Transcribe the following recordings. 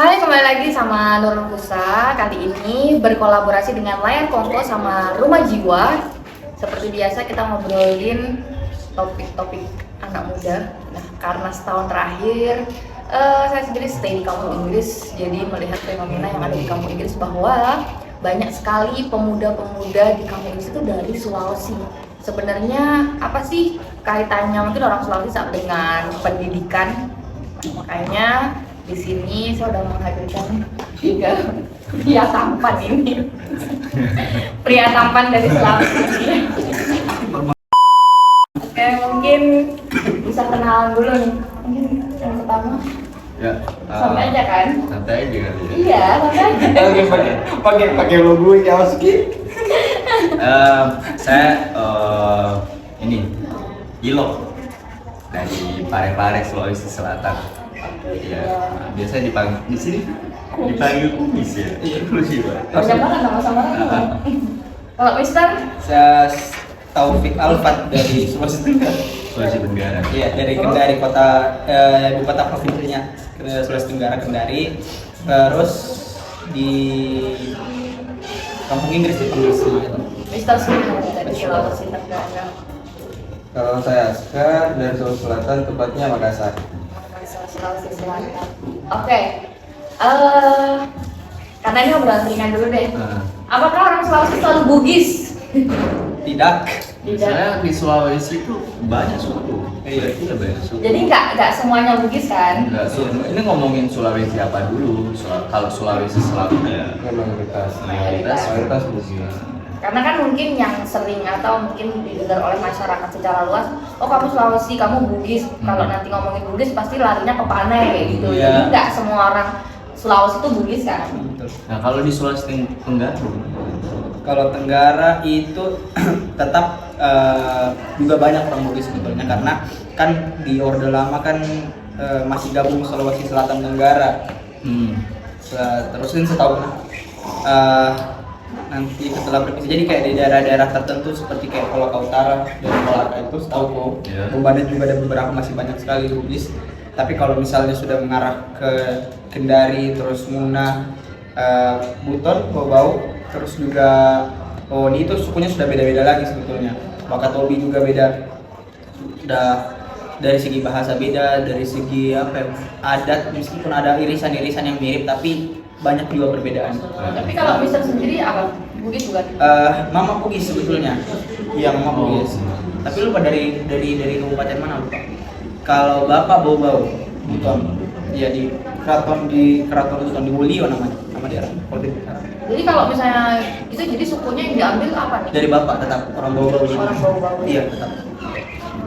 Hai, kembali lagi sama Nurul Kusa. Kali ini berkolaborasi dengan Layar Kongko sama Rumah Jiwa. Seperti biasa kita ngobrolin topik-topik anak muda. Nah, karena setahun terakhir saya sendiri stay di kampung Inggris, jadi melihat fenomena yang ada di kampung Inggris bahwa banyak sekali pemuda-pemuda di kampung Inggris itu dari Sulawesi. Sebenarnya apa sih kaitannya mungkin orang Sulawesi sama dengan pendidikan? Makanya di sini saya sudah menghadirkan tiga pria tampan ini. Pria tampan dari Sulawesi. Oke, mungkin bisa kenalan dulu nih. Mungkin yang pertama. Ya, Sampai aja kan? santai aja kali ya. Iya, sampai aja. pakai logo Kawasaki. Saya ini Ilok dari Parepare, Sulawesi Selatan. Ya, biasanya dipanggil di sini dipanggil kumis ya. Iya, lucu banget. Banyak banget nama samaran. Kalau Mister, Saya Taufik Alfat dari Sulawesi Tenggara. Sulawesi Tenggara. Iya, dari Kendari, ibu kota provinsinya Sulawesi Tenggara, Kendari. Terus di kampung Inggris dipanggil semuanya. Mister semua dari Sulawesi Tenggara. Kalau saya Askar dari Sulawesi Selatan, tepatnya Makassar. Sulawesi Selatan. Oke. Karena ini obrolan ringan dulu deh. Apakah orang Sulawesi selalu Bugis? Tidak. Saya di Sulawesi itu banyak suku. Iya, banyak suku. Jadi nggak semuanya Bugis kan? Enggak, ini ngomongin Sulawesi apa dulu? Kalau Sulawesi Selatan ya Mayoritas Bugis. Karena kan mungkin yang sering atau mungkin didengar oleh masyarakat secara luas, oh kamu Sulawesi, kamu Bugis. Kalau nanti ngomongin Bugis pasti larinya ke Panai kayak gitu. Iya. Jadi nggak semua orang Sulawesi itu Bugis kan? Nah, kalau di Sulawesi Tenggara Kalau Tenggara itu tetap juga banyak orang Bugis sebetulnya, karena kan di Orde Lama kan masih gabung Sulawesi Selatan Tenggara. Terus kan setahu nanti setelah berpisah, jadi kayak di daerah-daerah tertentu seperti kayak Kolaka Utara dan Kolaka itu setahu kok, Bombadan juga ada beberapa, masih banyak sekali Bugis. Tapi kalau misalnya sudah mengarah ke Kendari, terus Muna, Buton, Bau, terus juga ini itu sukunya sudah beda-beda lagi sebetulnya. Wakatobi juga beda, sudah dari segi bahasa beda, dari segi adat, meskipun ada irisan-irisan yang mirip tapi banyak juga perbedaan. Tapi kalau Mister sendiri apa? Bugis juga? Mama Bugis sebetulnya. Iya, Mama Bugis. Tapi lupa dari kabupaten mana lupa. Kalau bapak Bau Buton. Iya, di Keraton Buton di Wolio namanya, nama daerah. Jadi kalau misalnya itu jadi sukunya yang diambil apa nih? Dari bapak tetap orang Bau. Orang Bau. Iya, tetap.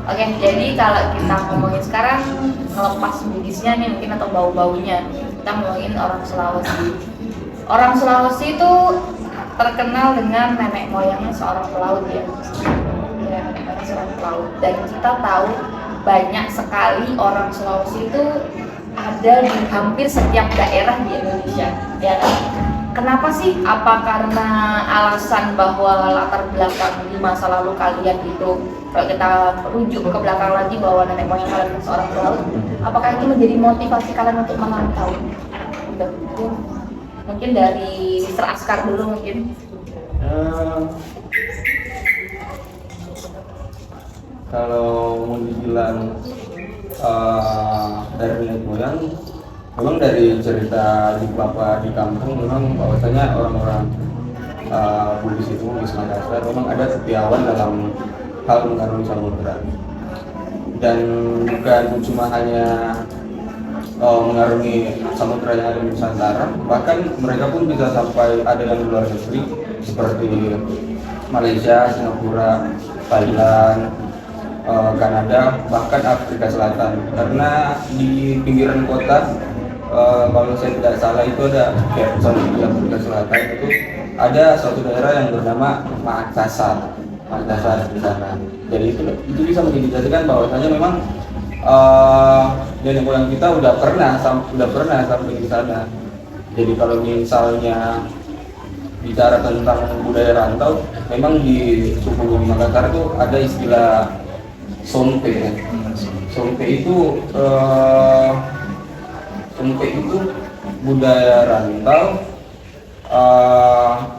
Oke, jadi kalau kita ngomongin sekarang ngelepas Bugisnya nih mungkin atau bau-baunya, kita ngomongin orang Sulawesi. Orang Sulawesi itu terkenal dengan nenek moyangnya seorang pelaut ya. Ya, nenek moyangnya seorang pelaut. Dan kita tahu banyak sekali orang Sulawesi itu ada di hampir setiap daerah di Indonesia, ya kan? Kenapa sih? Apa karena alasan bahwa latar belakang di masa lalu kalian itu, kalau kita rujuk ke belakang lagi bahwa nenek moyang kalian seorang pelaut, apakah itu menjadi motivasi kalian untuk merantau? Mungkin dari Mr. Askar dulu mungkin. Kalau mau dibilang dari nenek moyang, memang dari cerita di papa di kampung memang bahwasanya orang-orang Bugis itu, Bugis Makassar memang ada kepiawaian dalam hal mengarungi samudera. Dan bukan cuma hanya mengarungi samudera yang ada di Nusantara, bahkan mereka pun bisa sampai ada yang di luar negeri seperti Malaysia, Singapura, Thailand, Kanada, bahkan Afrika Selatan. Karena di pinggiran kota, kalau saya tidak salah itu ada kayak di Afrika Selatan itu ada suatu daerah yang bernama Makassar di sana. Jadi itu bisa mengindikasikan bahwasanya memang nenek moyang kita udah pernah sampai di sana. Jadi kalau misalnya bicara tentang budaya rantau, memang di suku Makassar itu ada istilah sompe. Sompe itu budaya rantau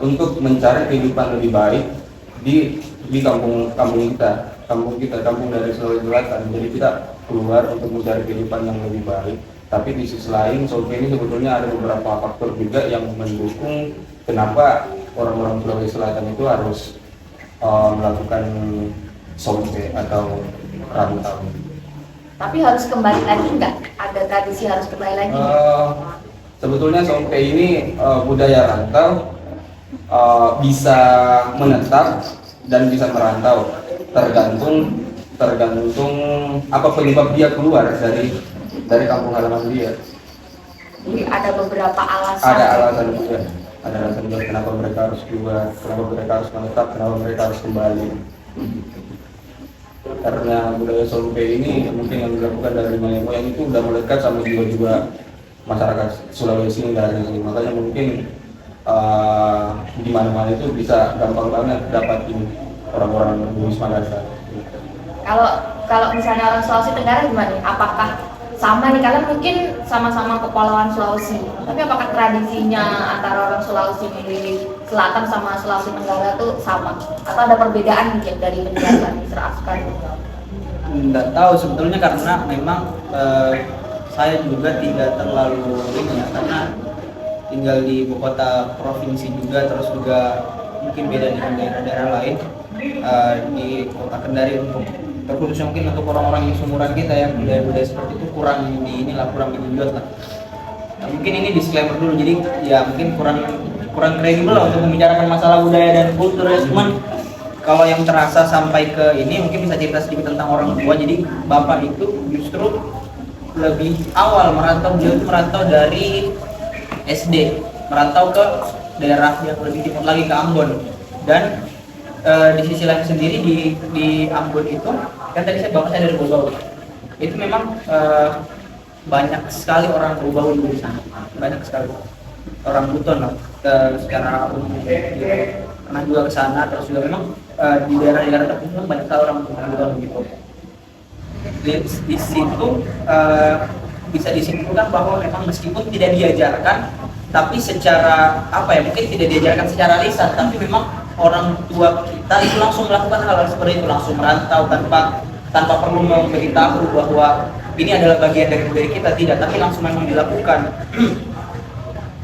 untuk mencari kehidupan lebih baik di kampung kita, kampung dari Sulawesi Selatan. Jadi kita keluar untuk mencari kehidupan yang lebih baik. Tapi di sisi lain, Sompe ini sebetulnya ada beberapa faktor juga yang mendukung kenapa orang-orang Sulawesi Selatan itu harus melakukan Sompe atau rantau. Tapi harus kembali lagi nggak? Ada tradisi harus kembali lagi nggak? Sebetulnya Sompe ini budaya rantau bisa menetap dan bisa merantau, tergantung apa penyebab dia keluar dari kampung halaman dia. Jadi ada beberapa alasan. Ada alasan juga. Ada alasan juga kenapa mereka harus keluar, kenapa mereka harus menetap, kenapa mereka harus kembali. Karena budaya Sompe ini mungkin yang dilakukan dari nenek moyang itu udah melekat sama jiwa-jiwa masyarakat Sulawesi dari sini. Makanya mungkin di mana-mana itu bisa gampang banget dapatin orang-orang Wisma Dasar. Kalau misalnya orang Sulawesi Tenggara gimana nih? Apakah sama nih, kalian mungkin sama-sama kepulauan Sulawesi, tapi apakah tradisinya antara orang Sulawesi di Selatan sama Sulawesi Tenggara tuh sama? Atau ada perbedaan mungkin dari penjelasan Mr. Askar? Nggak tahu sebetulnya, karena memang saya juga tidak terlalu ini ya, karena tinggal di ibu kota provinsi juga, terus juga mungkin beda dengan daerah-daerah lain. Di kota Kendari untuk terkhususnya mungkin untuk orang-orang yang seumuran kita ya, budaya-budaya seperti itu kurang digenjot lah. Nah, mungkin ini disclaimer dulu, jadi ya mungkin kurang kredibel lah untuk membicarakan masalah budaya dan kultur ya. Cuman kalau yang terasa sampai ke ini mungkin bisa cerita sedikit tentang orang tua. Jadi bapak itu justru lebih awal merantau, beliau itu merantau dari SD, merantau ke daerah yang lebih timur lagi, ke Ambon. Dan di sisi lain sendiri di Ambon itu kan tadi bapak saya dari Bau-Bau, itu memang banyak sekali orang Bau-Bau di sana, banyak sekali orang Buton lah secara umum gitu. Pernah juga ke sana, terus juga memang di daerah-daerah tertentu banyak sekali orang Buton gitu. Di situ bisa disimpulkan bahwa memang meskipun tidak diajarkan, tapi secara apa ya, mungkin tidak diajarkan secara lisan, tapi memang orang tua kita itu langsung melakukan hal seperti itu, langsung merantau tanpa perlu memberitahu bahwa ini adalah bagian dari budaya kita, tidak, tapi langsung memang dilakukan.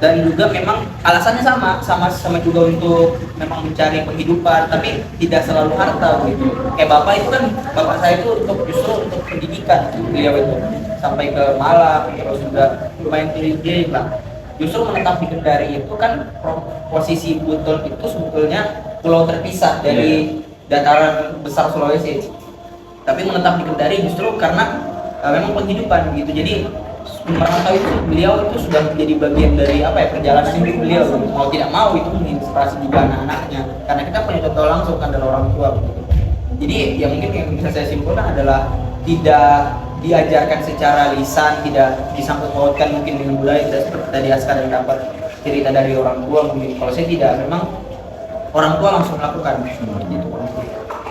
Dan juga memang alasannya sama juga untuk memang mencari penghidupan, tapi tidak selalu harta gitu. Kayak bapak saya itu justru untuk pendidikan, beliau itu sampai ke Malang, terus juga lumayan tinggi lah. Justru menetap di Kendari itu kan posisi Buton itu sebetulnya pulau terpisah dari dataran besar Sulawesi. Tapi menetap di Kendari justru karena memang penghidupan gitu. Jadi merantau itu beliau itu sudah menjadi bagian dari apa ya, perjalanan hidup beliau. Mau tidak mau itu menginspirasi juga anak-anaknya. Karena kita punya contoh langsung kan dari orang tua gitu. Jadi ya mungkin yang bisa saya simpulkan adalah tidak diajarkan secara lisan, tidak disangkut pautkan mungkin dengan budaya, tidak seperti tadi Askar yang dapat cerita dari orang tua mungkin. Kalau saya tidak, memang orang tua langsung melakukan gitu.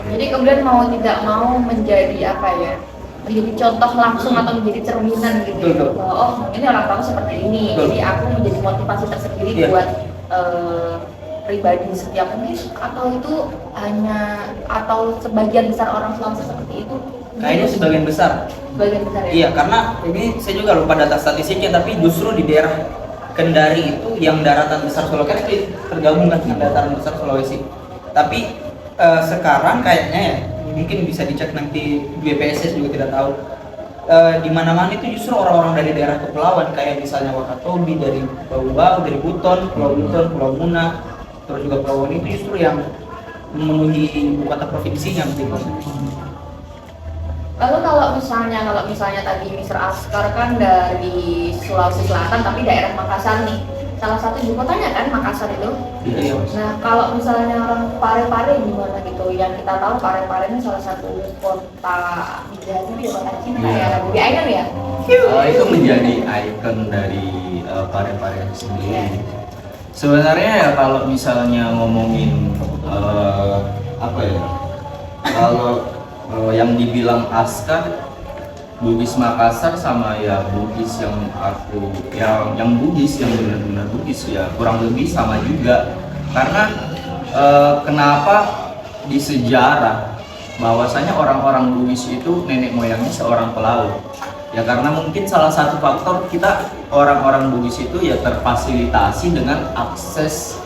Jadi kemudian mau tidak mau menjadi apa ya, menjadi contoh langsung atau menjadi cerminan gitu. Betul. Oh ini orang tua seperti ini, Betul. jadi aku menjadi motivasi tersendiri buat pribadi setiap mungkin, atau itu hanya atau sebagian besar orang Sulawesi seperti itu. Kayaknya sebagian besar Ya. iya, karena ini saya juga lupa data statistiknya, tapi justru di daerah Kendari itu yang daratan besar Sulawesi kan itu tergabung dengan dataran besar Sulawesi. Tapi sekarang kayaknya ya, mungkin bisa dicek nanti BPSS juga tidak tahu. Di mana-mana itu justru orang-orang dari daerah kepulauan, kayak misalnya Wakatobi, dari Bau-Bau, dari Buton, Pulau Muna, terus juga Pulau Wani, itu justru yang memenuhi ibu kota provinsinya gitu. Lalu kalau misalnya tadi Mr. Askar kan dari Sulawesi Selatan tapi daerah Makassar nih, salah satu ibu kotanya kan Makassar itu. Iya. Nah kalau misalnya orang Parepare gimana gitu? Yang kita tahu Parepare ini salah satu kota migrasi di kota Cina ya, lebih ikon ya. Itu menjadi ikon dari Parepare sendiri. Sebenarnya ya kalau misalnya ngomongin apa ya, kalau yang dibilang Askar Bugis Makassar sama ya Bugis yang Bugis yang benar-benar Bugis ya kurang lebih sama juga. Karena kenapa di sejarah bahwasanya orang-orang Bugis itu nenek moyangnya seorang pelaut. Ya karena mungkin salah satu faktor kita orang-orang Bugis itu ya terfasilitasi dengan akses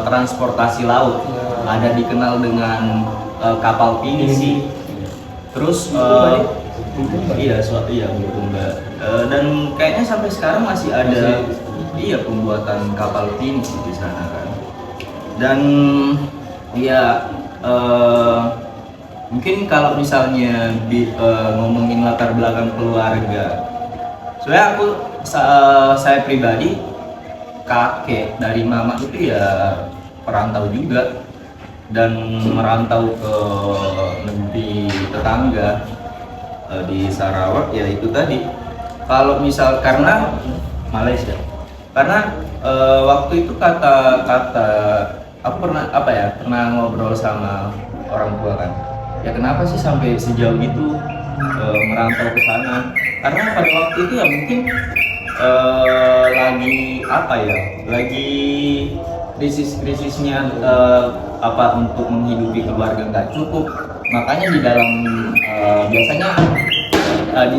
transportasi laut. Ada dikenal dengan kapal pinisi. Terus iya Bulukumba. Dan kayaknya sampai sekarang masih ada pembuatan kapal pinisi di sana kan. Dan ya mungkin kalau misalnya ngomongin latar belakang keluarga, soalnya saya pribadi kakek dari mama itu ya perantau juga dan merantau ke negeri tetangga di Sarawak ya itu tadi. Kalau misal karena Malaysia, karena waktu itu kata aku pernah ngobrol sama orang tua kan. Ya kenapa sih sampai sejauh itu merantau ke sana? Karena pada waktu itu ya mungkin lagi krisis-krisisnya untuk menghidupi keluarga nggak cukup. Makanya di dalam biasanya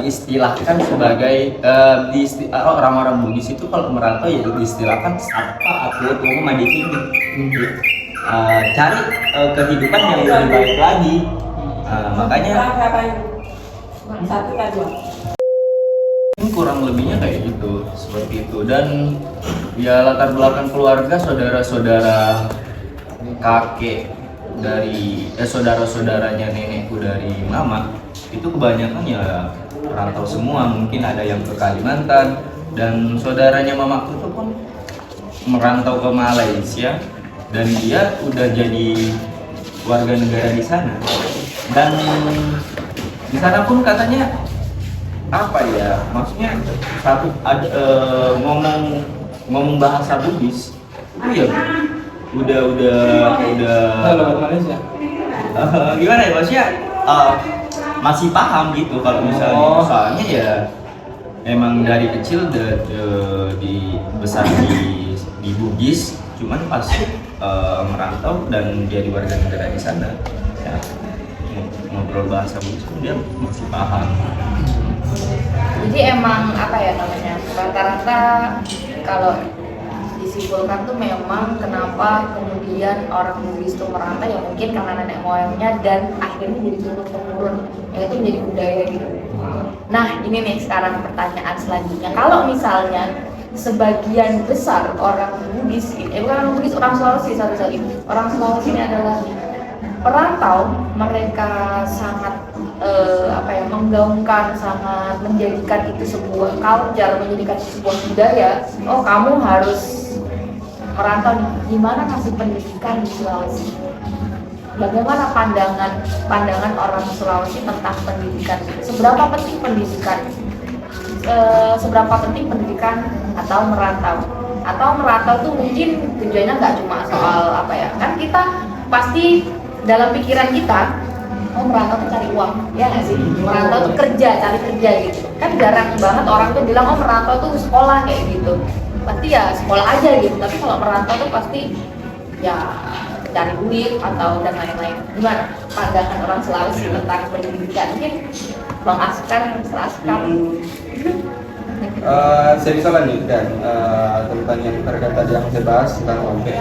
diistilahkan sebagai orang-orang Bugis itu kalau merantau ya diistilahkan apa aku mau mandi sini. Cari kehidupan yang lebih baik lagi. Makanya kurang lebihnya kayak gitu, seperti itu. Dan ya latar belakang keluarga, saudara-saudara kakek dari saudara-saudaranya nenekku dari mama itu kebanyakan ya perantau semua. Mungkin ada yang ke Kalimantan, dan saudaranya mamaku itu pun merantau ke Malaysia dan dia udah jadi warga negara di sana. Dan di sana pun katanya maksudnya ngomong bahasa Bugis itu ya udah Malaysia. Gimana ya maksudnya masih paham gitu kalau misalnya soalnya ya emang dari kecil besar di Bugis, cuman pas merantau dan dia di warga negara di sana ya ngobrol bahasa Bugis dia masih paham. Jadi emang rata-rata kalau disimpulkan tuh memang kenapa kemudian orang Bugis tuh merantau ya mungkin karena nenek moyangnya dan akhirnya jadi turun-temurun, yang itu menjadi budaya gitu. Nah ini nih sekarang pertanyaan selanjutnya, kalau misalnya sebagian besar orang Bugis orang Sulawesi, orang Sulawesi ini adalah perantau, mereka sangat menggaungkan, sangat menjadikan itu sebuah culture, menjadikan itu sebuah budaya. Oh kamu harus merantau nih. Gimana kasih pendidikan di Sulawesi? Bagaimana pandangan orang Sulawesi tentang pendidikan? Seberapa penting pendidikan? Seberapa penting pendidikan atau merantau? Atau merantau itu mungkin tujuannya nggak cuma soal kan kita pasti dalam pikiran kita merantau tuh cari uang, ya nggak sih? Merantau tuh cari kerja gitu. Kan jarang banget orang tuh bilang merantau tuh sekolah kayak gitu. Pasti ya sekolah aja gitu. Tapi kalau merantau tuh pasti ya cari duit atau dan lain-lain. Gimana pandangan orang Sulawesi tentang pendidikan? Mungkin Bang Askar Saya bisa lanjutkan tentang yang terkait tadi yang saya bahas tentang Sompe.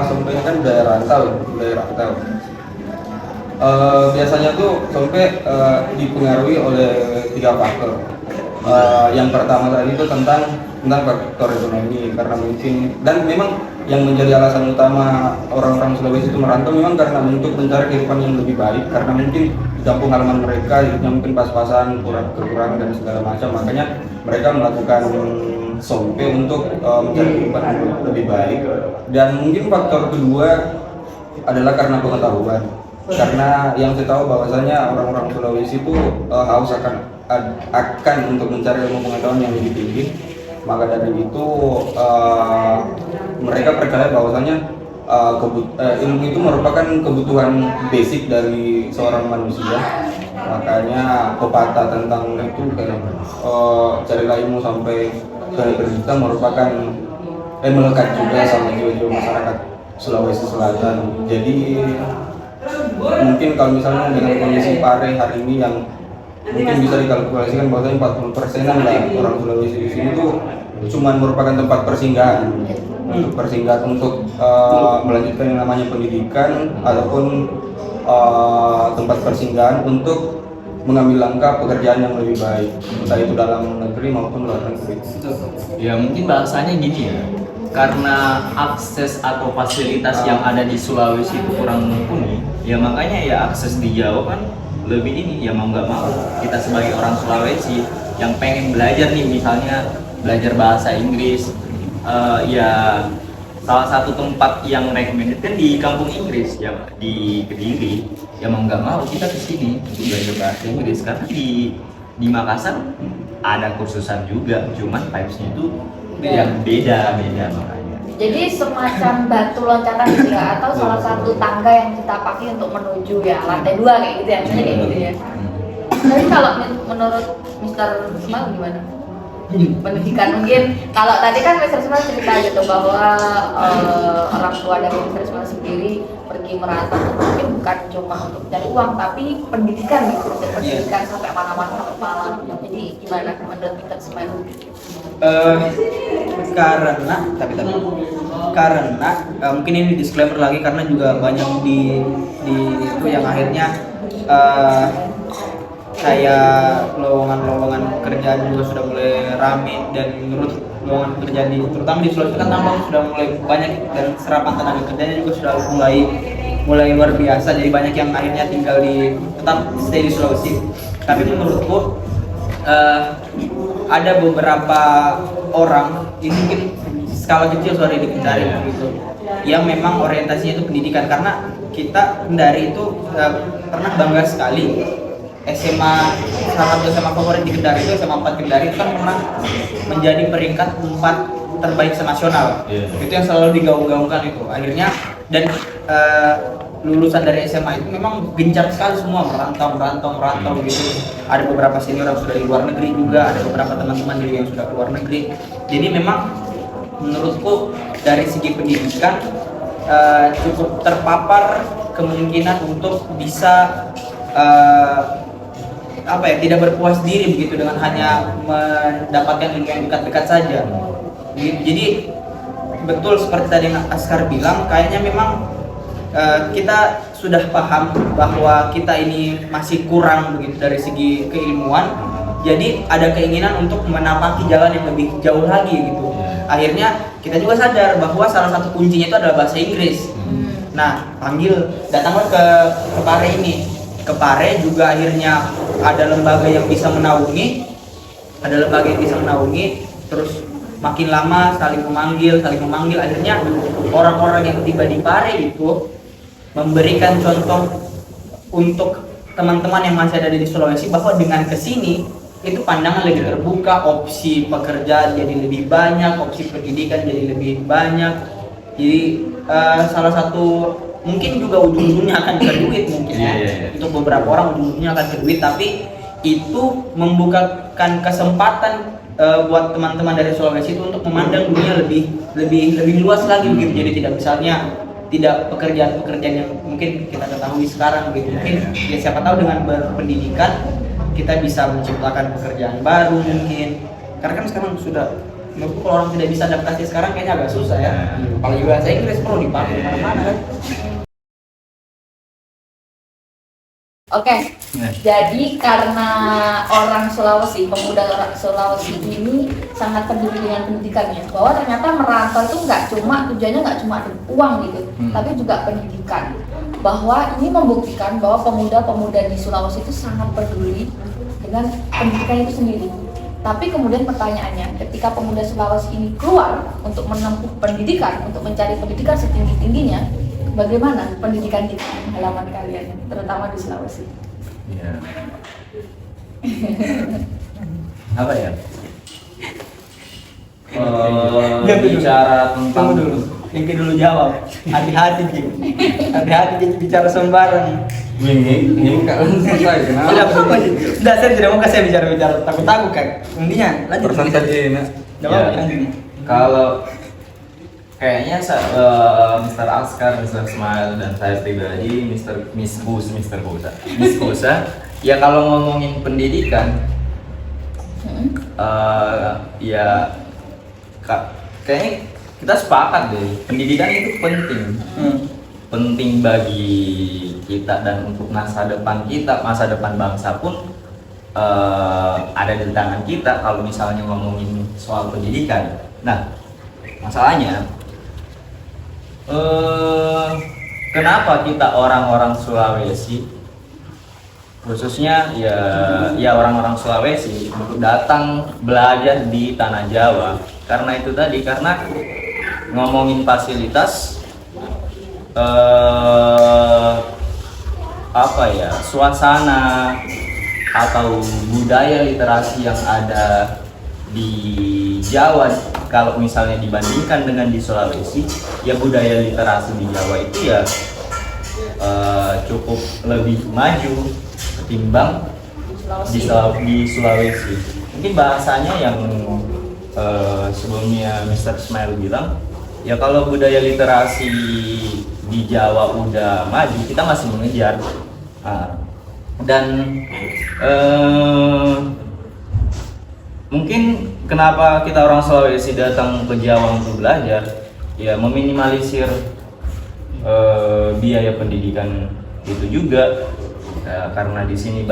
Sompe ini kan budaya rantau. Biasanya tuh Sompe dipengaruhi oleh 3 faktor. Yang pertama tadi itu tentang faktor ekonomi, karena mungkin dan memang yang menjadi alasan utama orang-orang Sulawesi itu merantau memang karena untuk mencari kehidupan yang lebih baik, karena mungkin di kampung halaman mereka hidupnya mungkin pas-pasan, kekurangan dan segala macam, makanya mereka melakukan Sompe untuk mencari kehidupan yang lebih baik. Dan mungkin faktor kedua adalah karena pengetahuan, karena yang saya tahu bahwasanya orang-orang Sulawesi itu haus akan untuk mencari ilmu pengetahuan yang lebih tinggi. Maka dari itu mereka percaya bahwasanya ilmu itu merupakan kebutuhan basic dari seorang manusia. Makanya pepatah tentang itu kayak carilah ilmu sampai ke pendidikan merupakan melekat juga sama jiwa-jiwa masyarakat Sulawesi Selatan. Jadi mungkin kalau misalnya dengan kondisi Pare hari ini yang mungkin bisa dikalkulasikan bahwa 40%-an lah orang Sulawesi di sini tuh cuma merupakan tempat persinggahan untuk melanjutkan yang namanya pendidikan ataupun tempat persinggahan untuk mengambil langkah pekerjaan yang lebih baik, entah itu dalam negeri maupun luar negeri. Ya mungkin bahasanya gini ya, karena akses atau fasilitas yang ada di Sulawesi itu kurang mumpuni, ya makanya ya akses di Jawa kan lebih ini, ya mau nggak mau kita sebagai orang Sulawesi yang pengen belajar nih, misalnya belajar bahasa Inggris, ya salah satu tempat yang recommended kan di kampung Inggris ya, di Kediri, ya mau nggak mau kita kesini untuk belajar bahasa Inggris karena di Makassar ada kursusan juga, cuman vibes-nya itu yang beda makanya. Jadi semacam batu loncatan gitu ya, atau salah satu tangga yang kita pakai untuk menuju ya lantai 2 kayak gitu ya, misalnya kayak gitu ya. Tapi kalau menurut Mr. Ismail gimana? Pendidikan mungkin kalau tadi kan Mr. Ismail cerita gitu bahwa orang tua dari Mr. Ismail sendiri pergi merantau mungkin bukan cuma untuk mencari uang tapi pendidikan gitu, untuk pendidikan sampai mana-mana kepala. Jadi gimana menurut Mr. Ismail? Karena mungkin ini disclaimer lagi karena juga banyak di itu yang akhirnya kayak lowongan pekerjaan juga sudah mulai rame, dan menurut lowongan pekerjaan terutama di Sulawesi kan tambang sudah mulai banyak dan serapan tenaga kerjanya juga sudah mulai luar biasa, jadi banyak yang akhirnya tinggal tetap stay di Sulawesi. Tapi menurutku ada beberapa orang ini mungkin skala kecil sudah dicari gitu, yang memang orientasinya itu pendidikan, karena kita dari itu pernah bangga sekali SMA, salah satu SMA favorit di Kendari itu SMA 4 Kendari itu kan pernah menjadi peringkat 4 terbaik senasional. Itu yang selalu digaung-gaungkan itu. Akhirnya dan lulusan dari SMA itu memang gencar sekali semua merantau gitu. Ada beberapa senior yang sudah di luar negeri juga, ada beberapa teman-teman juga yang sudah ke luar negeri. Jadi memang menurutku dari segi pendidikan cukup terpapar kemungkinan untuk bisa tidak berpuas diri begitu dengan hanya mendapatkan ilmu yang dekat-dekat saja. Jadi betul seperti tadi yang Askar bilang, kayaknya memang kita sudah paham bahwa kita ini masih kurang begitu dari segi keilmuan. Jadi ada keinginan untuk menapaki jalan yang lebih jauh lagi gitu. Akhirnya kita juga sadar bahwa salah satu kuncinya itu adalah bahasa Inggris. Nah, datanglah ke Pare ini. Ke Pare juga akhirnya ada lembaga yang bisa menaungi, terus makin lama saling memanggil, akhirnya orang-orang yang tiba di Pare itu memberikan contoh untuk teman-teman yang masih ada di Sulawesi bahwa dengan kesini itu pandangan lebih terbuka, opsi pekerjaan jadi lebih banyak, opsi pendidikan jadi lebih banyak. Jadi salah satu mungkin juga ujung-ujungnya akan ke duit mungkin untuk beberapa orang ujung-ujungnya akan ke duit, tapi itu membukakan kesempatan buat teman-teman dari Sulawesi itu untuk memandang dunia lebih luas lagi gitu. Jadi tidak pekerjaan-pekerjaan yang mungkin kita ketahui sekarang gitu. Mungkin ya siapa tahu dengan berpendidikan kita bisa menciptakan pekerjaan baru mungkin. Karena kan sekarang sudah, menurutku kalau orang tidak bisa adaptasi sekarang kayaknya agak susah ya. Apalagi bahasa Inggris perlu dipakai mana-mana kan. Oke, jadi karena orang Sulawesi, pemuda Sulawesi ini sangat peduli dengan pendidikannya, bahwa ternyata merantau itu tujuannya nggak cuma uang gitu, tapi juga pendidikan. Bahwa ini membuktikan bahwa pemuda-pemuda di Sulawesi itu sangat peduli dengan pendidikan itu sendiri. Tapi kemudian pertanyaannya, ketika pemuda Sulawesi ini keluar untuk menempuh pendidikan, untuk mencari pendidikan setinggi-tingginya, bagaimana pendidikan di halaman kalian, terutama di Sulawesi? Ya. Apa ya? Bicara tentang dulu. Yang dulu jawab. Hati-hati Ki bicara sembarang. Ini kalau selesai kenapa? Tidak apa-apa. Tidak, saya tidak mau kasih bicara takut-takut kan. Intinya lanjut. Persen saja enak. Tidak apa-apa, lanjut. Kalau kayaknya Mr. Askar, Mr. Smile dan saya pribadi, Miss Kusa, ya kalau ngomongin pendidikan, ya kayaknya kita sepakat deh, pendidikan itu penting. Penting bagi kita dan untuk masa depan kita, masa depan bangsa pun ada di tangan kita kalau misalnya ngomongin soal pendidikan. Nah, masalahnya kenapa kita orang-orang Sulawesi, khususnya ya orang-orang Sulawesi untuk datang belajar di tanah Jawa? Karena itu tadi, karena ngomongin fasilitas, suasana atau budaya literasi yang ada di Jawa, kalau misalnya dibandingkan dengan di Sulawesi, ya budaya literasi di Jawa itu ya cukup lebih maju ketimbang di Sulawesi. Mungkin bahasanya yang sebelumnya Mr. Smile bilang, ya kalau budaya literasi di Jawa udah maju, kita masih mengejar. Dan mungkin kenapa kita orang Sulawesi datang ke Jawa untuk belajar, ya meminimalisir biaya pendidikan itu juga. Karena di sini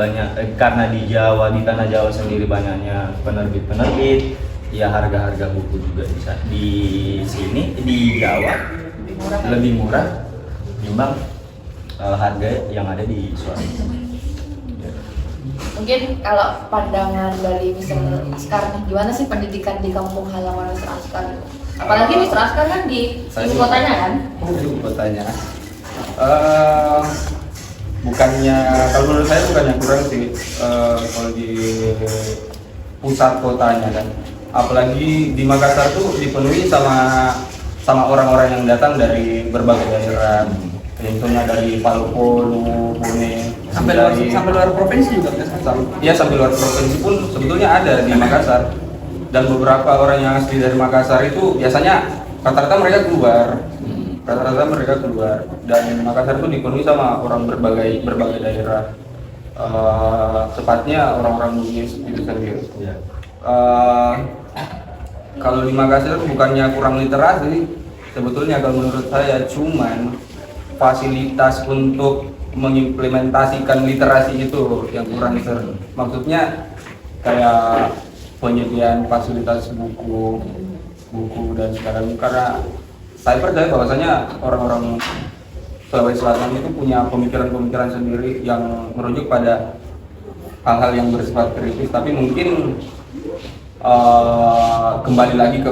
karena di Jawa, di tanah Jawa sendiri banyaknya penerbit-penerbit, ya harga-harga buku juga bisa di sini di Jawa lebih murah timbang harga yang ada di Sulawesi. Mungkin kalau pandangan dari Mr. Askar nih, gimana sih pendidikan di kampung halaman Mr. Askar? Apalagi Mr. Askar kan di ibu kotanya kan? Ibu kotanya. Bukannya, kalau menurut saya bukannya kurang sih kalau di pusat kotanya kan. Apalagi di Makassar tuh dipenuhi sama orang-orang yang datang dari berbagai daerah. Contohnya dari Palu-Polo, Bone, sampai luar provinsi juga kan? Iya, sampai luar provinsi pun sebetulnya ada di Makassar. Dan beberapa orang yang asli dari Makassar itu biasanya rata-rata mereka keluar. Dan Makassar itu dipenuhi sama orang berbagai daerah. Tepatnya orang-orang Bugis itu sendiri. Kalau di Makassar bukannya kurang literasi, sebetulnya kalau menurut saya cuman fasilitas untuk mengimplementasikan literasi itu yang kurang. Maksudnya kayak penyediaan fasilitas buku dan sekarang, karena saya percaya bahwasanya orang-orang Sulawesi Selatan itu punya pemikiran-pemikiran sendiri yang merujuk pada hal-hal yang bersifat kritis, tapi mungkin kembali lagi ke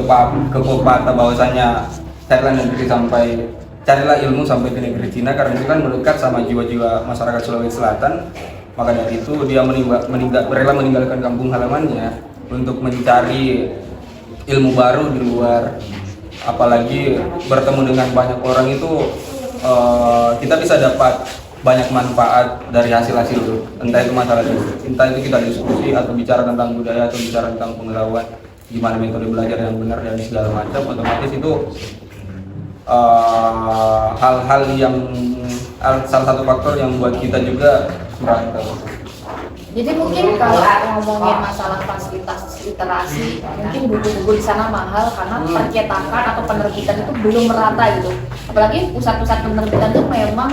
pepatah bahwasanya carilah ilmu sampai ke negeri Cina, karena itu kan melekat sama jiwa-jiwa masyarakat Sulawesi Selatan. Maka dari itu dia rela meninggalkan kampung halamannya untuk mencari ilmu baru di luar. Apalagi bertemu dengan banyak orang itu kita bisa dapat banyak manfaat dari hasil-hasil itu. Entah itu kita diskusi atau bicara tentang budaya atau bicara tentang pengetahuan, gimana metode belajar yang benar dan segala macam. Otomatis itu hal-hal yang salah satu faktor yang membuat kita juga merantau. Jadi mungkin kalau ngomongin masalah fasilitas literasi, mungkin buku-buku di sana mahal karena percetakan atau penerbitan itu belum merata gitu. Apalagi pusat-pusat penerbitan itu memang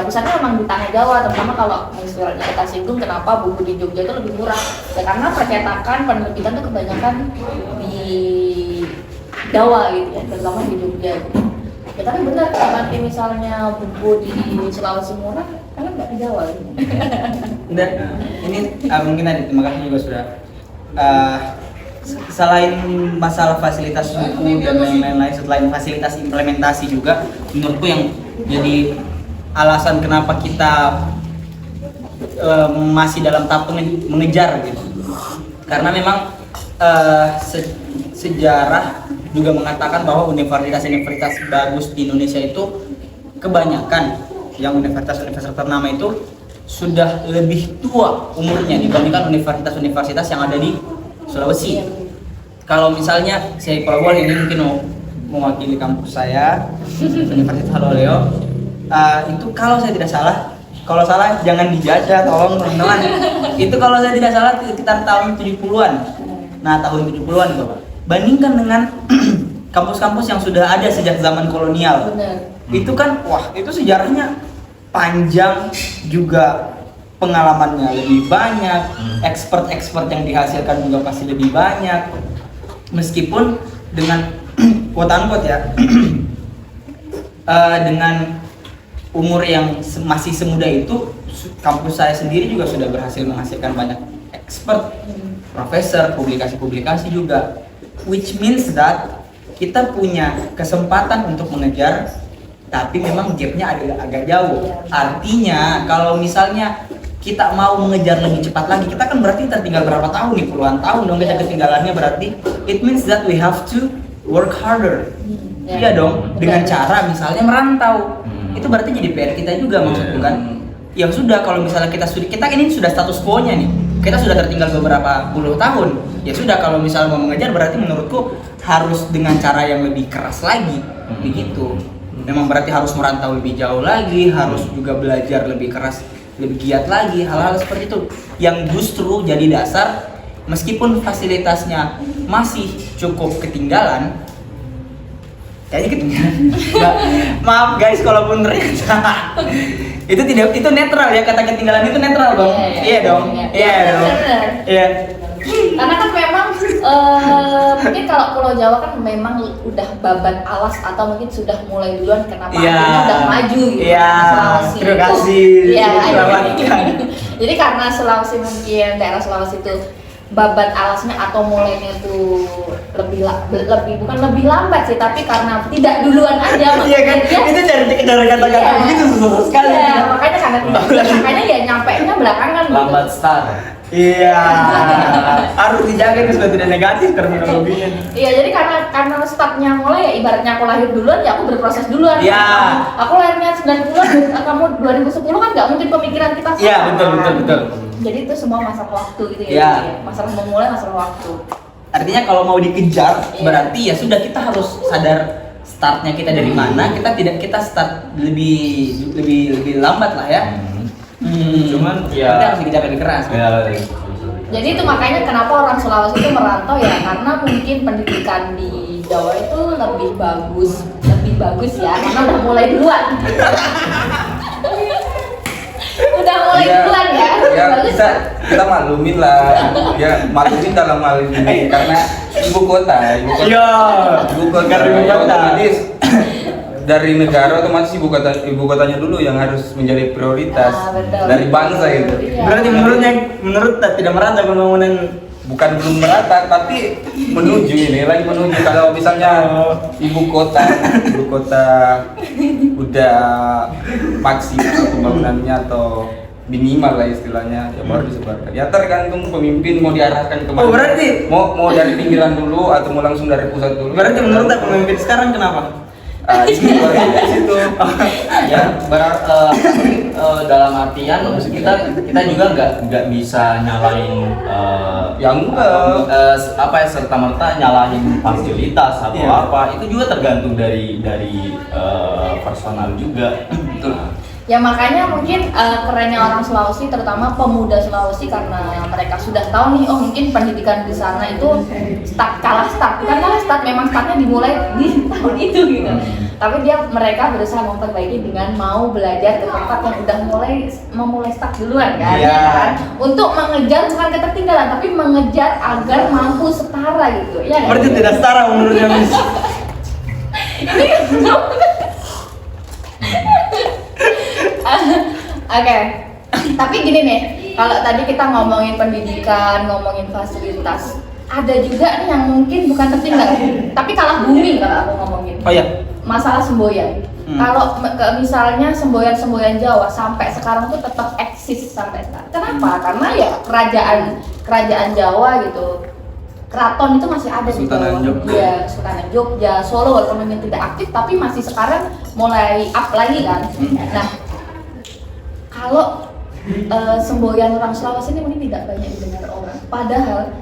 pusatnya memang di tanah Jawa, terutama kalau istilahnya kita singgung kenapa buku di Jogja itu lebih murah. Ya karena percetakan penerbitan itu kebanyakan di Jawa gitu ya, terutama di Jogja gitu. Ya tapi benar, kalau nanti misalnya buku di Sulawesi murah, karena nggak di Jawa gitu. Dan ini mungkin tadi terima kasih juga sudah selain masalah fasilitas buku dan lain-lain, selain fasilitas implementasi juga menurutku yang jadi alasan kenapa kita masih dalam tahap mengejar gitu, karena memang sejarah juga mengatakan bahwa universitas bagus di Indonesia itu kebanyakan yang universitas-universitas ternama itu sudah lebih tua umurnya dibandingkan universitas-universitas yang ada di Sulawesi. Kalau misalnya saya Prabowo ini mungkin mau mewakili kampus saya, Universitas Haloleo, itu kalau saya tidak salah, kalau salah jangan dijajah, tolong teman-teman. Itu kalau saya tidak salah sekitar tahun 70-an. Nah, tahun 70-an itu, Pak. Bandingkan dengan kampus-kampus yang sudah ada sejak zaman kolonial. Benar. Itu kan, wah, itu sejarahnya panjang, juga pengalamannya lebih banyak, expert yang dihasilkan juga pasti lebih banyak. Meskipun dengan quote-unquote ya, dengan umur yang masih semuda itu, kampus saya sendiri juga sudah berhasil menghasilkan banyak expert, profesor, publikasi-publikasi juga, which means that kita punya kesempatan untuk mengejar, tapi memang gapnya agak jauh. Artinya kalau misalnya kita mau mengejar lebih cepat lagi, kita kan berarti tertinggal berapa tahun nih, puluhan tahun dong kita ketinggalannya, berarti it means that we have to work harder. Iya dong, dengan cara misalnya merantau. Itu berarti jadi PR kita juga, maksudku kan. Ya sudah, kalau misalnya kita ini sudah status quo-nya nih, kita sudah tertinggal beberapa puluh tahun. Ya sudah, kalau misalnya mau mengejar berarti menurutku harus dengan cara yang lebih keras lagi, begitu. Memang berarti harus merantau lebih jauh lagi, harus juga belajar lebih keras, lebih giat lagi, hal-hal seperti itu yang justru jadi dasar. Meskipun fasilitasnya masih cukup ketinggalan, kayaknya ketinggalan. Maaf guys, kalaupun ternyata itu netral ya, kata ketinggalan itu netral dong. Iya dong. Iya. Karena kan memang mungkin kalau Pulau Jawa kan memang udah babat alas atau mungkin sudah mulai duluan, kenapa akhirnya udah maju gitu. Iya. Terima kasih. Iya. Jadi karena Sulawesi, mungkin daerah Sulawesi itu babat alasnya atau mulainya tuh lebih bukan lebih lambat sih, tapi karena tidak duluan aja. Iya kan? Itu dari kata-kata begitu susah sekali. Iya, makanya ya nyampenya belakangan gitu. Lambat start. Iya, harus dijaga itu supaya tidak negatif terminologinya. Iya, jadi karena startnya mulai ya, ibaratnya aku lahir duluan ya aku berproses duluan. Iya. Aku lahirnya 90-an, kamu 2010 kan nggak mungkin pemikiran kita sama. Iya, betul. Jadi itu semua masalah waktu gitu ya. Iya. Masalah memulai, masalah waktu. Artinya kalau mau dikejar, Iya. berarti ya sudah, kita harus sadar startnya kita dari mana. Kita start lebih lambat lah ya. Cuman Kita ya harus dikejar lebih keras. ya, Jadi itu makanya kenapa orang Sulawesi itu merantau ya, karena mungkin pendidikan di Jawa itu lebih bagus ya, karena udah mulai duluan. Udah mulai duluan ya. Ya Bagus. kita maklumin lah. Ya maklumin dalam hal ini karena ibu kota. Iya. Ibu kota. Karena ibu kota. Otomatis dari negara otomatis ibu kotanya dulu yang harus menjadi prioritas Betul. dari bangsa itu. Iya. Berarti menurut tidak merantau pembangunan. Bukan belum merata tapi menuju ini lagi menuju. Kalau misalnya ibu kota udah maksimal pembangunannya atau minimal lah istilahnya, ya baru disebarkan. Ya tergantung pemimpin mau diarahkan kemana. Oh, berarti mau dari pinggiran dulu atau mau langsung dari pusat dulu. berarti menurut pemimpin sekarang kenapa? Ini baru di situ. ya dalam artian kita juga nggak bisa nyalain Ya enggak. serta merta nyalahin fasilitas atau Iya. apa, itu juga tergantung dari personal juga. Betul. Ya makanya mungkin kerennya orang Sulawesi, terutama pemuda Sulawesi, karena mereka sudah tahu nih, oh mungkin pendidikan di sana itu bukan kalah start, memang startnya dimulai di tahun itu gitu. Tapi mereka berusaha memperbaiki dengan mau belajar ke tempat yang udah memulai start duluan kan, Iya. ya kan? Untuk mengejar bukan ketertinggalan, tapi mengejar agar mampu setara gitu, ya kan? Berarti tidak setara menurutnya, Miss. Oke, tapi gini nih, kalau tadi kita ngomongin pendidikan, ngomongin fasilitas, ada juga nih yang mungkin bukan tertinggal, tapi kalah booming kalau aku ngomongin. Oh iya. Masalah semboyan. Kalau misalnya semboyan Jawa sampai sekarang tuh tetap eksis sampai sekarang. Kenapa? Karena ya kerajaan Jawa gitu. Keraton itu masih ada di Kesultanan Jawa. Jogja. Iya, Kesultanan Jogja, Solo walaupun memang tidak aktif tapi masih sekarang mulai up lagi kan. Nah, kalau semboyan orang Sulawesi ini mungkin tidak banyak didengar orang. Padahal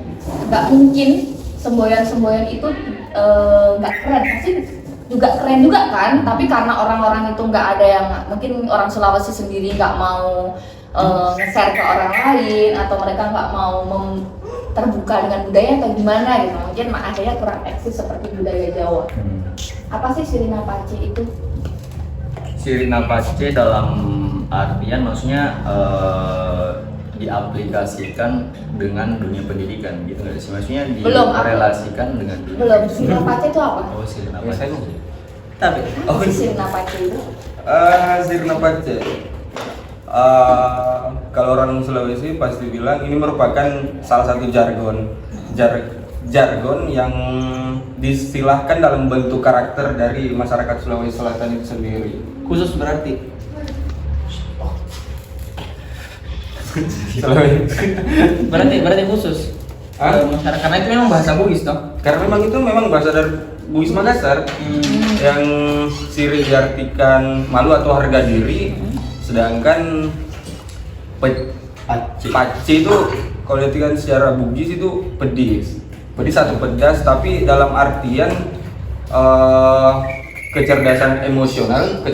nggak mungkin semboyan itu nggak keren. Pasti juga keren juga kan. Tapi karena orang-orang itu nggak ada yang, mungkin orang Sulawesi sendiri nggak mau nge-share ke orang lain, atau mereka nggak mau terbuka dengan budaya atau gimana gitu. Mungkin akhirnya kurang eksis seperti budaya Jawa. Apa sih Sirina Pace itu? Sirina Pace dalam artian maksudnya diaplikasikan dengan dunia pendidikan gitu nggak sih? Maksudnya direlasikan dengan dunia. Belum. Sirina Pace itu apa? Oh, Sirina Pace. Tapi Apa sih Sirina Pace itu? Sirina Pace. Kalau orang Sulawesi pasti bilang ini merupakan salah satu jargon yang distilahkan dalam bentuk karakter dari masyarakat Sulawesi Selatan itu sendiri. khusus berarti berarti khusus. Masyarakat, karena itu memang bahasa Bugis toh. Karena memang bahasa dari Bugis Makassar yang siri diartikan malu atau harga diri, sedangkan pace itu kalau diartikan secara Bugis itu pedis atau pedas, tapi dalam artian kecerdasan emosional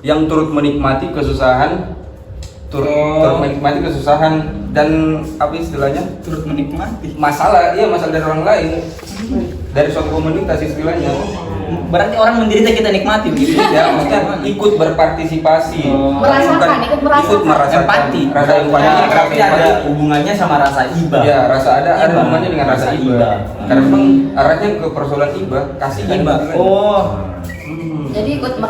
yang turut menikmati kesusahan, dan apa istilahnya, Turut menikmati. masalah dari orang lain, dari suatu komunitas istilahnya. Berarti orang menderita kita nikmati gitu. Ya, maksudnya ikut berpartisipasi, Ikut merasakan. Empati. rasa empati, Berarti ada hubungannya sama rasa iba. ya ada Iba. hubungannya dengan rasa iba. Karena memang arahnya ke persoalan iba, kasih iba. Jadi ikut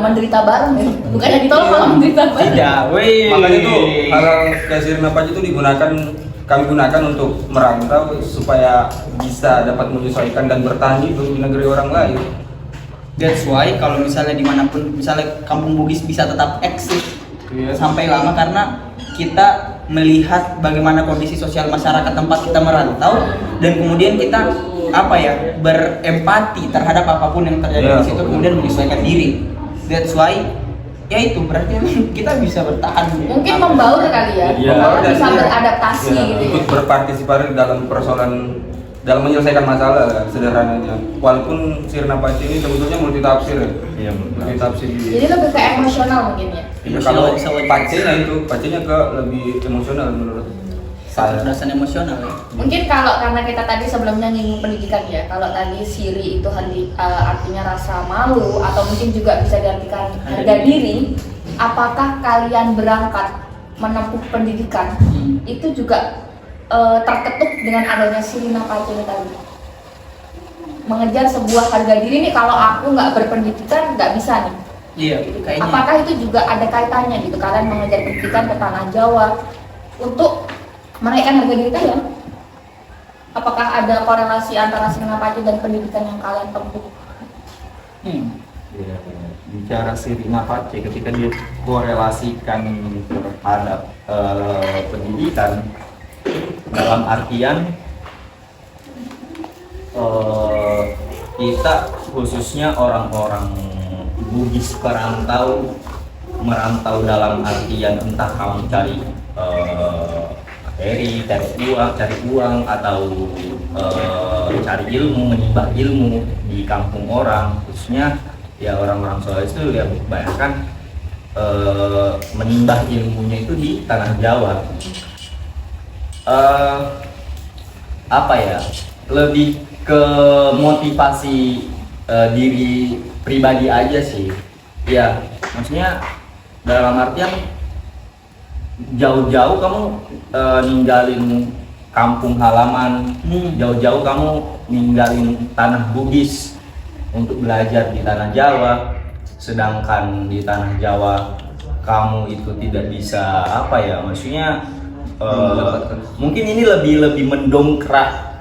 menderita bareng ya? Bukannya ditolong malah menderita bareng. Tidak, weh. Makanya itu hal kayak Sirina Pace itu kami gunakan untuk merantau supaya bisa dapat menyesuaikan dan bertahan hidup di negeri orang lain. That's why kalau misalnya dimanapun, misalnya kampung Bugis bisa tetap eksis sampai lama, karena kita melihat bagaimana kondisi sosial masyarakat tempat kita merantau, dan kemudian kita berempati terhadap apapun yang terjadi di situ, kemudian menyesuaikan diri. That's why ya itu berarti kita bisa bertahan. Mungkin membaur kali ya, bisa beradaptasi gitu ya. Ikut berpartisipasi dalam dalam menyelesaikan masalah lah, sederhananya. Walaupun Sirina Pace ini sebetulnya multitafsir ya. Iya, multitafsir. Jadi lebih ke emosional mungkin ya. Ya, kalau Pace-nya ke lebih emosional menurut saya. Kecerdasan emosional ya. Mungkin karena kita tadi sebelumnya nyinggung pendidikan ya, kalau tadi siri itu artinya rasa malu, atau mungkin juga bisa diartikan harga diri. Apakah kalian berangkat menempuh pendidikan itu juga terketuk dengan adanya Sirina Pace ini tadi? Mengejar sebuah harga diri nih, kalau aku nggak berpendidikan nggak bisa nih. Iya, kayaknya. Apakah itu juga ada kaitannya gitu, kalian mengejar pendidikan ke tanah Jawa untuk menaikkan harga diri kalian? Apakah ada korelasi antara Sirina Pace dan pendidikan yang kalian tempuh? Ya, bicara Sirina Pace ketika dia korelasikan terhadap pendidikan dalam artian kita khususnya orang-orang Bugis merantau dalam artian entah kamu cari cari uang atau cari ilmu, menimba ilmu di kampung orang, khususnya ya orang-orang Sulawesi itu ya kebanyakan menimba ilmunya itu di tanah Jawa. Lebih ke motivasi diri pribadi aja sih ya, maksudnya dalam artian jauh-jauh kamu ninggalin kampung halaman, jauh-jauh kamu ninggalin tanah Bugis untuk belajar di tanah Jawa, sedangkan di tanah Jawa kamu itu tidak bisa maksudnya mungkin ini lebih mendongkrak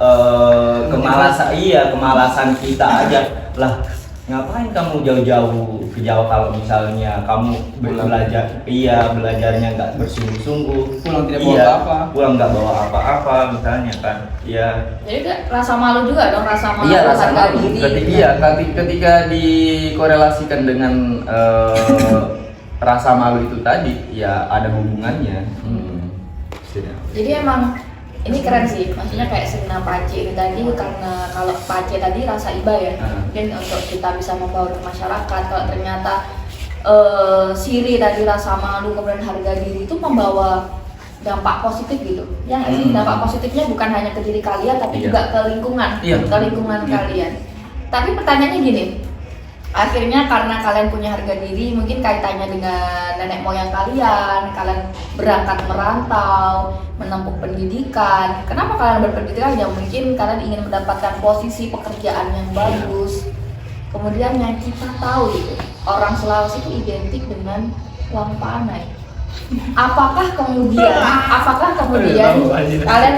kemalasan kita aja lah. Ngapain kamu jauh-jauh ke Jawa kalau misalnya kamu belajarnya nggak bersungguh-sungguh, pulang tidak bawa apa-apa, pulang nggak bawa apa-apa misalnya kan, ya. Jadi rasa malu juga dong, rasa malu, Rasa harga malu. diri. Ketika dikorelasikan dengan rasa malu itu tadi ya ada hubungannya. Jadi emang ini keren sih, maksudnya kayak Sirina Pace ini tadi, karena kalau Pace tadi rasa iba ya, mungkin untuk kita bisa membawa ke masyarakat. Kalau ternyata Siri tadi rasa malu kemudian harga diri itu membawa dampak positif gitu. Ya nggak sih, dampak positifnya bukan hanya ke diri kalian tapi juga ke lingkungan, ke lingkungan kalian. Tapi pertanyaannya gini, akhirnya karena kalian punya harga diri, mungkin kaitannya dengan nenek moyang kalian berangkat merantau, menempuh pendidikan. Kenapa kalian berpendidikan? Ya mungkin kalian ingin mendapatkan posisi pekerjaan yang bagus. Kemudian yang kita tahu gitu, orang Sulawesi itu identik dengan uang panai. Apakah kemudian kalian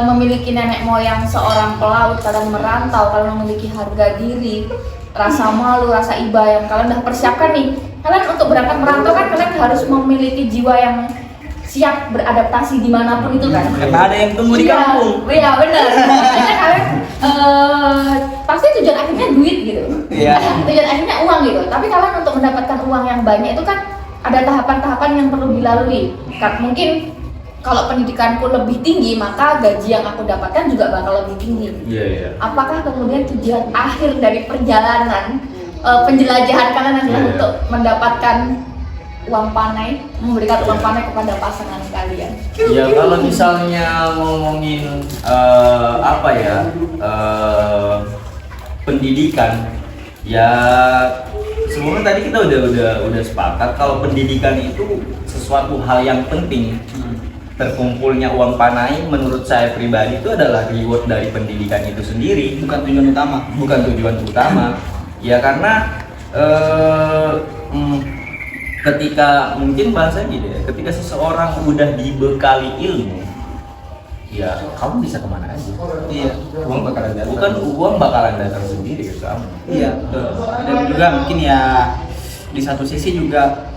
memiliki nenek moyang seorang pelaut, kalian merantau, kalian memiliki harga diri, rasa malu, rasa iba yang kalian udah persiapkan nih. Kalian untuk berangkat merantau kan kalian harus memiliki jiwa yang siap beradaptasi dimanapun itu kan. Karena ada yang tunggu di kampung. Iya benar. Makanya kalian pasti tujuan akhirnya duit gitu. Iya. Tujuan akhirnya uang gitu. Tapi kalian untuk mendapatkan uang yang banyak itu kan ada tahapan-tahapan yang perlu dilalui. Mungkin kalau pendidikanku lebih tinggi, maka gaji yang aku dapatkan juga bakal lebih tinggi. Apakah kemudian tujuan akhir dari perjalanan penjelajahan kalian adalah untuk mendapatkan uang panai, memberikan uang panai kepada pasangan kalian? Ya kalau misalnya ngomongin pendidikan, ya sebenarnya tadi kita udah sepakat kalau pendidikan itu sesuatu hal yang penting. Terkumpulnya uang panai menurut saya pribadi itu adalah reward dari pendidikan itu sendiri, bukan tujuan utama. Ya karena ketika mungkin bahasa gitu ya, ketika seseorang udah dibekali ilmu, ya kamu bisa kemana aja. Iya, uang bakalan datang. Bukan uang bakalan datang sendiri ke kamu. Iya, betul. Dan juga mungkin ya di satu sisi juga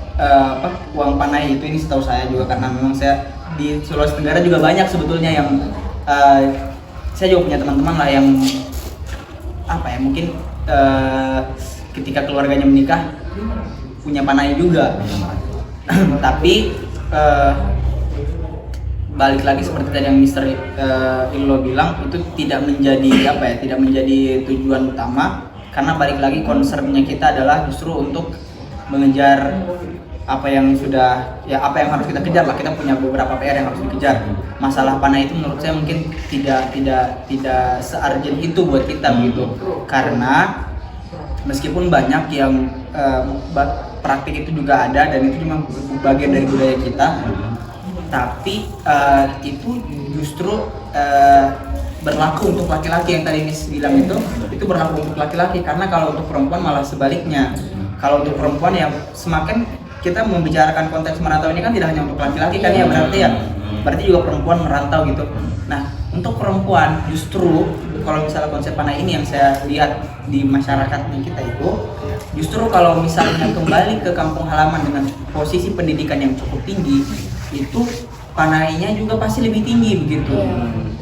uang panai itu, ini setahu saya juga karena memang saya di Sulawesi Tenggara juga banyak sebetulnya yang saya juga punya teman-teman lah yang mungkin ketika keluarganya menikah punya panai juga. Tapi balik lagi seperti tadi yang Mr. Illo bilang, itu tidak menjadi tujuan utama, karena balik lagi concernnya kita adalah justru untuk mengejar apa yang harus kita kejar lah. Kita punya beberapa PR yang harus dikejar. Masalah panai itu menurut saya mungkin tidak se-urgent itu buat kita begitu, karena meskipun banyak yang praktik itu juga ada dan itu cuma bagian dari budaya kita, tapi itu justru berlaku untuk laki-laki. Yang tadi Miss bilang itu berlaku untuk laki-laki, karena kalau untuk perempuan malah sebaliknya. Kalau untuk perempuan ya semakin kita membicarakan konteks merantau ini kan tidak hanya untuk laki-laki kan ya, berarti juga perempuan merantau gitu. Nah, untuk perempuan justru kalau misalnya konsep panai ini yang saya lihat di masyarakatnya kita itu, justru kalau misalnya kembali ke kampung halaman dengan posisi pendidikan yang cukup tinggi, itu panainya juga pasti lebih tinggi begitu.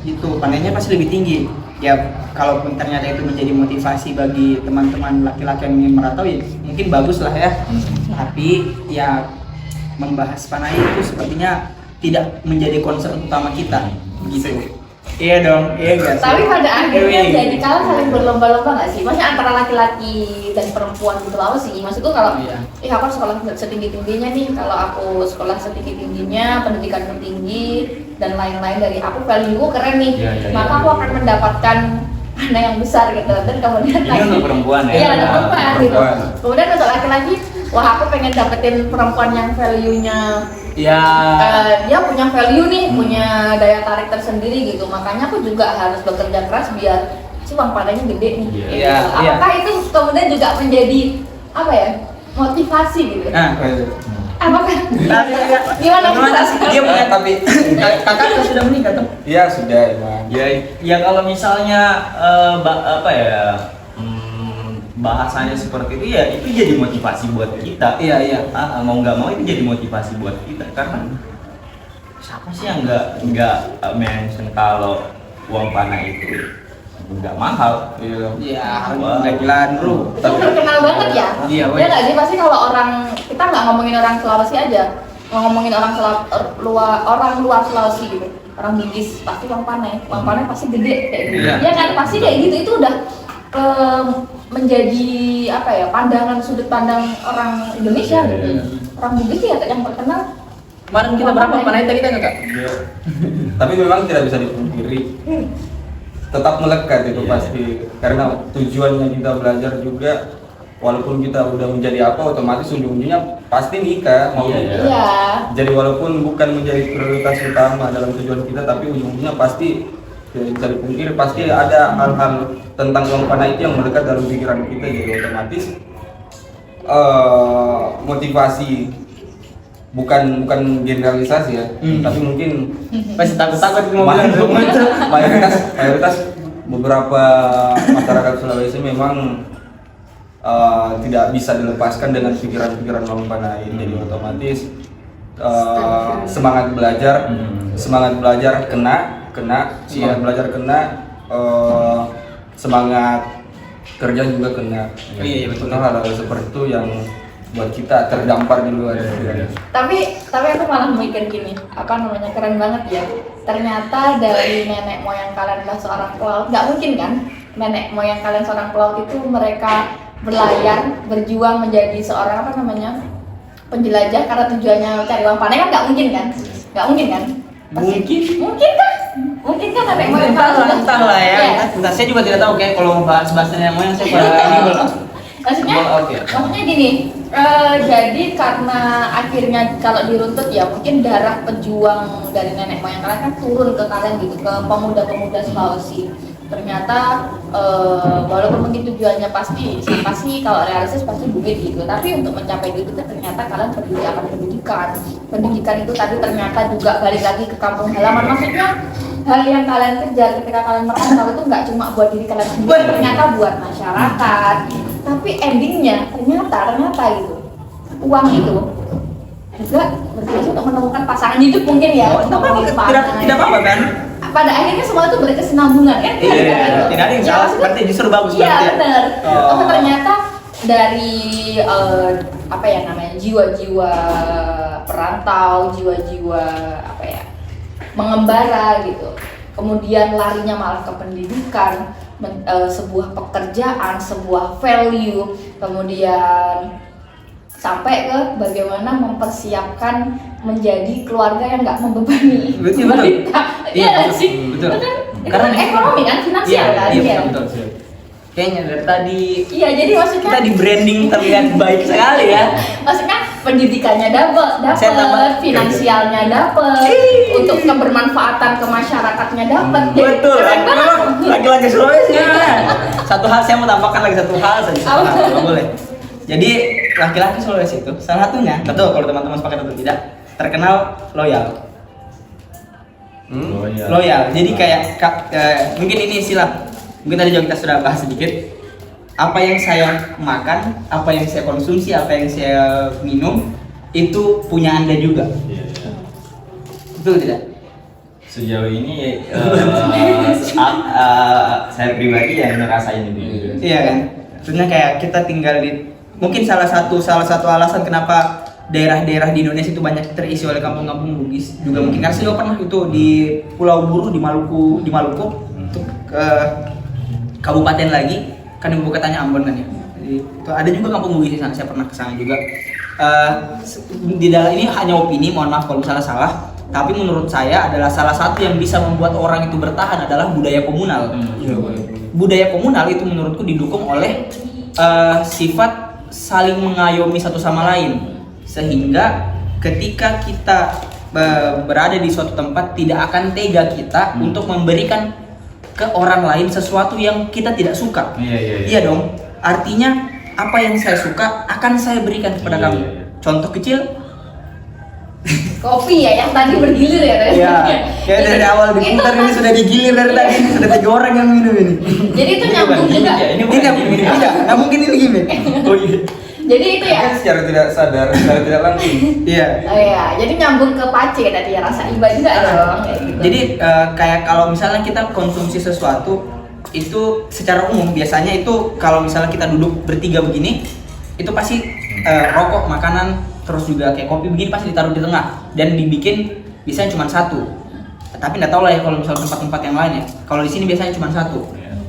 Gitu, panainya pasti lebih tinggi. Ya kalaupun ternyata itu menjadi motivasi bagi teman-teman laki-laki yang ingin merantau, ya mungkin bagus lah ya. Tapi ya membahas panai itu sepertinya tidak menjadi concern utama kita gitu. Iya dong, iya guys. Tapi pada akhirnya jadi kalian saling berlomba-lomba nggak sih? Maksudnya antara laki-laki dan perempuan gitu loh sih. Maksudku kalau aku sekolah setinggi-tingginya nih, kalau aku sekolah setinggi-tingginya, pendidikan tertinggi dan lain-lain dari aku, value-ku keren nih. Maka aku akan mendapatkan mana yang besar gitu. Dan kemudian ini untuk perempuan ya. Iya, untuk perempuan gitu. Kemudian untuk laki-laki, wah aku pengen dapetin perempuan yang value-nya dia punya value nih, punya daya tarik tersendiri gitu. Makanya aku juga harus bekerja keras biar si uang panainya gede nih. Apakah itu kemudian juga menjadi motivasi gitu? Apakah? Gimana motivasi? Dia punya, tapi kakak sudah menikah tuh? Iya sudah emang. Ya kalau misalnya bahasanya seperti itu ya, itu jadi motivasi buat kita. Mau nggak mau itu jadi motivasi buat kita, karena siapa sih yang nggak mention kalau uang panai itu nggak mahal. Iya, Wah. gila-gilaan bro. Itu terkenal banget ya. Iya, Ya nggak sih, pasti kalau orang, kita nggak ngomongin orang Sulawesi aja, ngomongin orang luar Sulawesi gitu, orang Bugis, pasti uang panai pasti gede kayak gitu. Iya. Ya kan, pasti kayak gitu, itu udah menjadi apa ya, pandangan sudut pandang orang Indonesia gitu. Iya. Orang Bugis ya yang terkenal. Kemarin kita berapa panai tadi kan Kak? Tapi memang tidak bisa dipungkiri, tetap melekat itu Iya. pasti, karena tujuannya kita belajar juga, walaupun kita udah menjadi apa, otomatis ujung-ujungnya pasti nikah. Iya, iya. Iya. Jadi walaupun bukan menjadi prioritas utama dalam tujuan kita, tapi ujung-ujungnya pasti tidak bisa dipungkiri, pasti ada hal-hal tentang uang panai itu yang melekat dalam pikiran kita. Jadi otomatis motivasi, bukan generalisasi ya, tapi mungkin Pasti takut-takut mau mayoritas beberapa masyarakat Sulawesi memang tidak bisa dilepaskan dengan pikiran-pikiran uang panai. Jadi otomatis semangat belajar kena semangat belajar kena, semangat kerja juga kena. Iya, betul. Itu hal-hal seperti itu yang buat kita terdampar di luar. Tapi aku malah mikir gini, apa namanya, keren banget ya. Ternyata dari nenek moyang kalian adalah seorang pelaut, nggak mungkin kan? Nenek moyang kalian seorang pelaut itu mereka berlayar, berjuang menjadi seorang apa namanya, penjelajah karena tujuannya cari uang panai kan? Nggak mungkin kan? Nggak mungkin kan? Mungkin kan? Mungkin kan nenek moyang kalian Entahlah ya. Entah, saya juga tidak tahu kayak kalau bahas nenek moyang saya Maksudnya gini, jadi karena akhirnya kalau diruntut ya mungkin darah pejuang dari nenek moyang kalian kan turun ke kalian gitu, ke pemuda-pemuda Sulawesi. Ternyata walaupun mungkin tujuannya pasti kalau realistis pasti duit gitu, tapi untuk mencapai itu ternyata kalian peduli akan pendidikan itu tadi ternyata juga balik lagi ke kampung halaman. Maksudnya hal yang kalian kejar ketika kalian merantau itu nggak cuma buat diri kalian sendiri, ternyata buat masyarakat. Tapi endingnya ternyata gitu, uang itu juga berfungsi untuk menemukan pasangan hidup mungkin ya. Tidak apa-apa kan? Pada akhirnya semua itu berkesinambungan kan? Iya, tidak ada yang salah. Berarti justru bagus Iya berarti. benar. Oh. Tapi ternyata dari apa ya namanya, jiwa-jiwa perantau, jiwa-jiwa apa ya, mengembara gitu. Kemudian larinya malah ke pendidikan, sebuah pekerjaan, sebuah value, kemudian sampai ke bagaimana mempersiapkan menjadi keluarga yang nggak membebani Betul. wanita. Iya nggak sih? Betul. Itu kan, itu Karena kan ekonomi kan, finansial kan? Iya, betul. Kayaknya dari tadi Iya, jadi maksudnya kita di branding terlihat baik sekali ya. maksudnya pendidikannya Saya tambah- dapat, finansialnya dapat, untuk kebermanfaatan ke masyarakatnya dapat. Jadi Betul. keren banget. Laki-laki Sulawesi. Satu hal saya mau tambahkan lagi satu hal saja. Apa? Nggak boleh. Jadi laki-laki Sulawesi itu salah satunya, betul kalau teman-teman sepakat atau tidak, terkenal loyal. Loyal. Jadi kayak mungkin ini istilah. Mungkin tadi juga kita sudah bahas sedikit. Apa yang saya makan, apa yang saya konsumsi, apa yang saya minum itu punya Anda juga. Betul tidak? Sejauh ini saya pribadi yang ngerasain itu. Iya kan? Sebenarnya kayak kita tinggal di, mungkin salah satu alasan kenapa daerah-daerah di Indonesia itu banyak terisi oleh kampung-kampung Bugis juga mungkin karena saya juga pernah itu di Pulau Buru di Maluku untuk ke kabupaten lagi kan ibu kotanya Ambon kan ya. Jadi, itu ada juga kampung Bugis di sana, saya pernah ke sana juga. Di dalam ini hanya opini, mohon maaf kalau misalnya salah, tapi menurut saya adalah salah satu yang bisa membuat orang itu bertahan adalah budaya komunal. Budaya komunal itu menurutku didukung oleh sifat saling mengayomi satu sama lain, sehingga ketika kita berada di suatu tempat tidak akan tega kita untuk memberikan ke orang lain sesuatu yang kita tidak suka. Iya dong. Artinya apa yang saya suka akan saya berikan kepada kamu. Contoh kecil, Kopi ya, yang tadi bergilir ya. iya. Kayak dari awal diputar ini sudah digilir dari tadi, ini sudah 3 orang yang minum ini. Jadi itu nyambung juga. Nggak mungkin ini gimmick. Oh iya. Jadi itu ya. Mungkin secara tidak sadar, secara tidak langsung. Iya. Oh iya, jadi nyambung ke pace tadi ya, rasa iba juga dong. Kayak gitu. Jadi kayak kalau misalnya kita konsumsi sesuatu, itu secara umum biasanya itu kalau misalnya kita duduk bertiga begini, itu pasti rokok, makanan, terus juga kayak kopi begini pasti ditaruh di tengah dan dibikin biasanya cuma satu. Tapi nggak tahu lah ya kalau misalnya tempat-tempat yang lain ya. Kalau di sini biasanya cuma satu.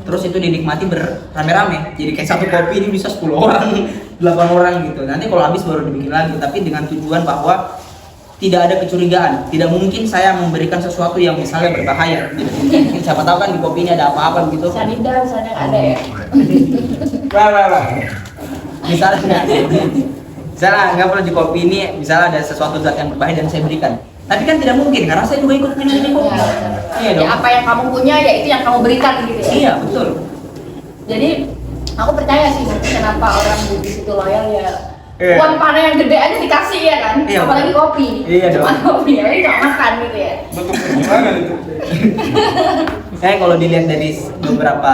Terus itu dinikmati berrame-rame. Jadi kayak satu kopi ini bisa 10 orang, 8 orang gitu. Nanti kalau habis baru dibikin lagi, tapi dengan tujuan bahwa tidak ada kecurigaan. Tidak mungkin saya memberikan sesuatu yang misalnya berbahaya. Tidak mungkin. Siapa tahu kan di kopi ini ada apa-apa gitu. Sanida misalnya ada ya. Wah. Misalnya nggak perlu di kopi ini, misalnya ada sesuatu zat yang berbahaya dan saya berikan. Tapi kan tidak mungkin karena saya juga ikut minum ini kopi. Ya, Iya dong. ya, apa yang kamu punya ya itu yang kamu berikan gitu ya. Iya betul. Jadi aku percaya sih kenapa orang Bugis itu loyal ya. Iya. Uang panah yang gede aja dikasih ya kan, Iya. apalagi kopi. Iya Cuma dong. kopi ya, nggak makan gitu ya. Betul gimana itu? Kalau dilihat dari beberapa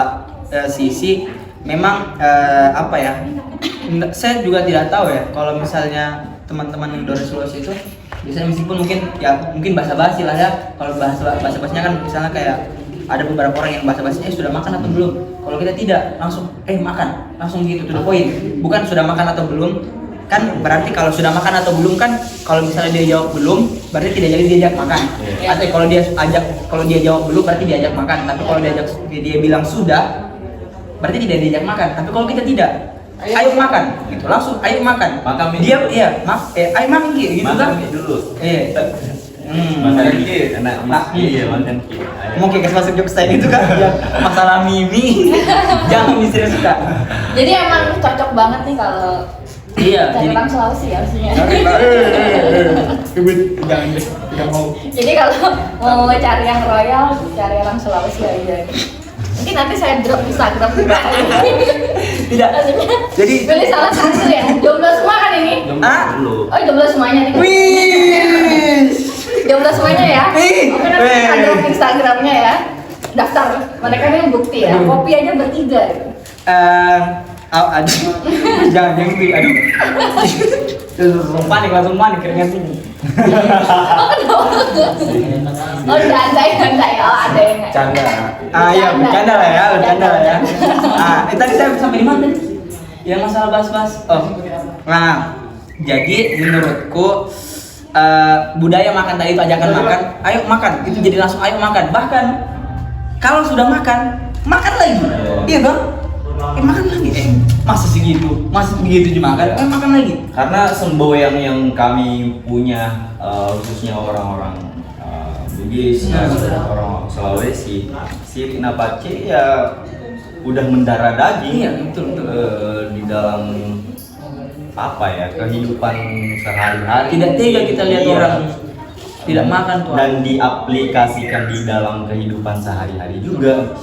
sisi, memang apa ya? Saya juga tidak tahu ya kalau misalnya teman-teman dari Sulawesi itu biasanya meskipun mungkin basa-basi lah ya. Kalau basa-basinya kan misalnya kayak ada beberapa orang yang basa-basi sudah makan atau belum. Kalau kita tidak langsung makan, langsung gitu to the point. Bukan sudah makan atau belum. Kan berarti kalau sudah makan atau belum kan kalau misalnya dia jawab belum berarti tidak jadi diajak makan. Yeah. Atau kalau dia jawab belum berarti diajak makan. Tapi kalau dia bilang sudah berarti tidak diajak makan. Tapi kalau kita tidak, ayo makan, gitu langsung ayo makan. Makan dia ayo makan gitu Makan kan? dulu. Makan Enak mas. Iya makan mau kayak masuk jokes saya itu kan ya, masalah mimi jangan misterius suka. Jadi emang cocok banget nih kalau Iya, cari jadi orang Sulawesi ya maksudnya. jangan deh, tidak mau. Jadi kalau mau cari yang royal, cari orang Sulawesi aja. Mungkin nanti saya drop Instagram juga. Tidak. Maksudnya, Jadi pilih salah satu ya. Jomblo semua kan ini? dulu. Oh, jomblo semuanya nih. wih. Jomblo semuanya ya. Ih, Oke, nanti weh. ada Instagramnya ya. Daftar. Mereka ini bukti ya. Kopi aja bertiga. Aduh, jangan gitu, aduh. Langsung panik keringat ini. Oh, santai. Oh, ada yang nggak? Canda. Iya, bercanda lah ya. Tadi saya sampai di mana? Yang masalah bahas-bahas. Nah, jadi menurutku budaya makan tadi itu ajakan makan, ayo makan, itu jadi langsung ayo makan. Bahkan kalau sudah makan lagi. Iya bang, makan lagi. Masa segitu dimakan, makan lagi. Karena semboyan yang kami punya khususnya orang-orang Bugis dan orang Sulawesi, si Rina Pace ya udah mendarah daging. Iya, betul. Di dalam apa ya kehidupan sehari-hari. Tidak tega kita lihat Iya. orang tidak makan tuh. Dan diaplikasikan di dalam kehidupan sehari-hari juga.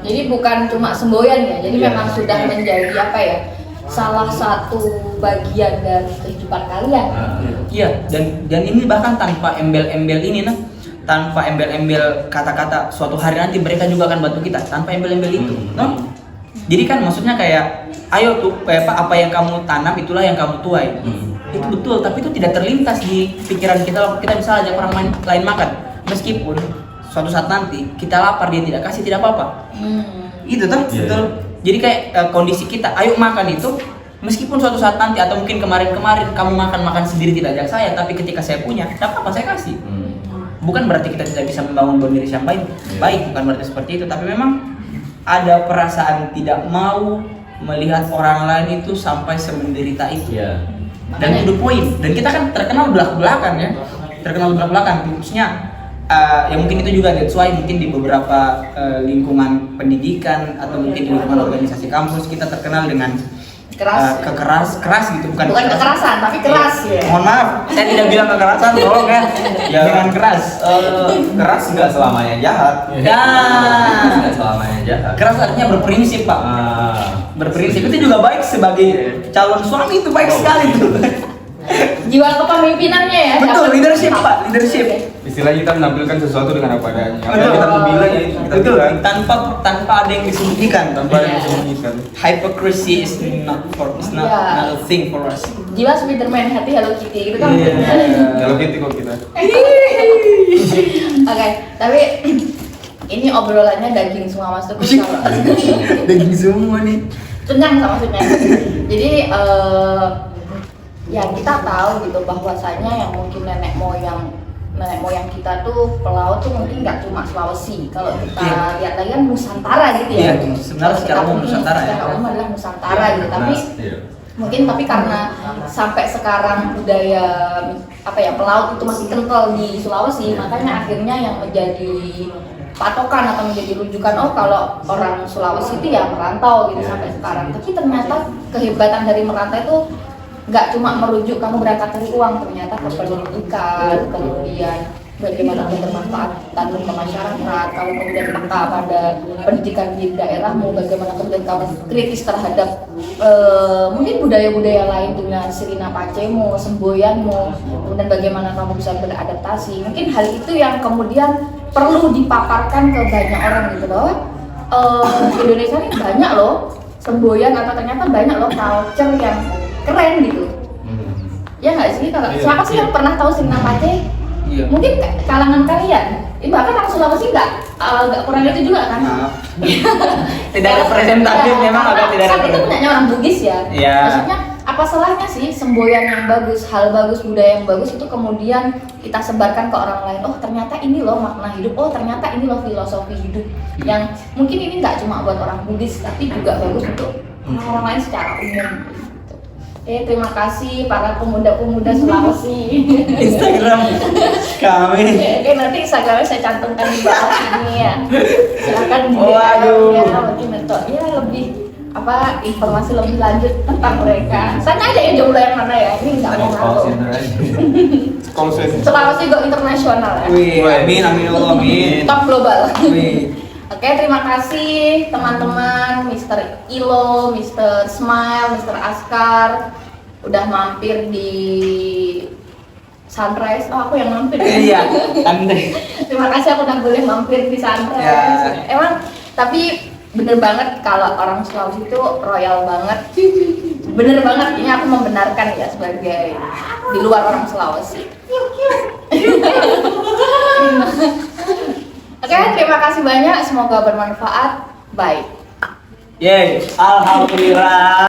Jadi bukan cuma semboyan ya. Jadi Iya. memang sudah menjadi apa ya? Salah satu bagian dari kehidupan kalian. Iya, dan ini bahkan tanpa embel-embel ini tanpa embel-embel kata-kata suatu hari nanti mereka juga akan bantu kita tanpa embel-embel itu, Jadi kan maksudnya kayak ayo tuh apa yang kamu tanam itulah yang kamu tuai. Itu betul, tapi itu tidak terlintas di pikiran kita waktu kita bisa ajak orang lain makan. Meskipun suatu saat nanti kita lapar dia tidak kasih tidak apa-apa. Itu tuh, Iya. betul. Jadi kayak kondisi kita ayo makan itu meskipun suatu saat nanti atau mungkin kemarin-kemarin kamu makan sendiri tidak ajak saya, tapi ketika saya punya, tidak apa-apa saya kasih. Bukan berarti kita tidak bisa membangun bonding yang baik, bukan berarti seperti itu, tapi memang ada perasaan tidak mau melihat orang lain itu sampai semenderita itu. Iya. Dan to the point. Dan kita kan terkenal belak-belakan ya. Terkenal belak-belakan khususnya ya mungkin itu juga that's why mungkin di beberapa lingkungan pendidikan atau mungkin di lingkungan organisasi kampus kita terkenal dengan Keras. keras gitu, bukan Kekerasan, tapi keras ya. Mohon maaf, saya tidak bilang kekerasan, tolong ya. Jangan keras. Keras nggak selamanya jahat. Ya. Nggak selamanya jahat. Keras artinya berprinsip, Pak. Berprinsip itu juga baik sebagai calon suami, itu baik sekali tuh. Jiwa kepemimpinannya ya. Betul, dapat- leadership, Pak, leadership. Istilahnya kita menampilkan sesuatu dengan apa adanya. Apa Betul. yang kita mau bilang ya kita Betul, bilang. tanpa ada yang disembunyikan. Tanpa ada yang disembunyikan. Hypocrisy is not Ya. a thing for us. Jiwa Spiderman, hati Hello Kitty gitu kan. Iya. Kalau gitu kok kita. Oke, tapi ini obrolannya daging semua Mas Teguh. Kalau Daging semua nih. kenyang sama maksudnya. Jadi ya kita tahu gitu bahwasanya yang mungkin nenek moyang kita tuh pelaut tuh mungkin nggak cuma Sulawesi. Kalau kita lihat lagi kan Nusantara gitu ya. Iya, sebenarnya secara umum Nusantara ya. Secara umum adalah Nusantara gitu. Tapi mungkin karena sampai sekarang budaya pelaut itu masih kental di Sulawesi, makanya akhirnya yang menjadi patokan atau menjadi rujukan kalau orang Sulawesi itu ya merantau gitu sampai sekarang. Tapi ternyata kehebatan dari merantau itu nggak cuma merujuk kamu berangkat cari uang, ternyata ke pendidikan, kemudian bagaimana kamu bermanfaat tanam ke masyarakat, kamu kemudian peka pada pendidikan di daerahmu, bagaimana kemudian kamu kritis terhadap mungkin budaya-budaya lain dengan sirina pacemu, semboyanmu, kemudian bagaimana kamu bisa beradaptasi. Mungkin hal itu yang kemudian perlu dipaparkan ke banyak orang gitu loh. Indonesia ini banyak loh semboyan atau ternyata banyak loh culture yang keren gitu. Ya nggak sih? Kalau siapa sih yang pernah tahu sirina pace? Iya. Mungkin kalangan kalian, bahkan orang Sulawesi nggak kurang itu juga kan? Maaf. Tidak representatif Ya, memang agak tidak kan itu representatif. punyanya orang Bugis ya. Iya. Maksudnya apa salahnya sih semboyan yang bagus, hal bagus, budaya yang bagus itu kemudian kita sebarkan ke orang lain. Oh ternyata ini loh makna hidup. Oh ternyata ini loh filosofi hidup. Yang mungkin ini nggak cuma buat orang Bugis, tapi juga bagus untuk orang lain secara umum. Terima kasih para pemuda-pemuda Sulawesi. Instagram kami. Oke, nanti Instagramnya saya cantumkan di bawah ini ya. Silakan di Waduh. ya, mungkin untuk ya lebih informasi lebih lanjut tentang mereka. Tanya aja ya jomblo yang mana ya. Ini nggak mau ngaku. Sulawesi go internasional ya. Wih, amin amin ya Allah amin. Top global. Wih. Oke, terima kasih teman-teman, Mr. Ilo, Mr. Smile, Mr. Askar udah mampir di Sunrise. Oh, aku yang mampir. Iya, Anda. Terima kasih aku udah boleh mampir di Sunrise. Ya. Emang tapi bener banget kalau orang Sulawesi itu royal banget. Bener banget, ini aku membenarkan ya sebagai di luar orang Sulawesi. Oke, terima kasih banyak. Semoga bermanfaat. Bye. Yeay, alhamdulillah.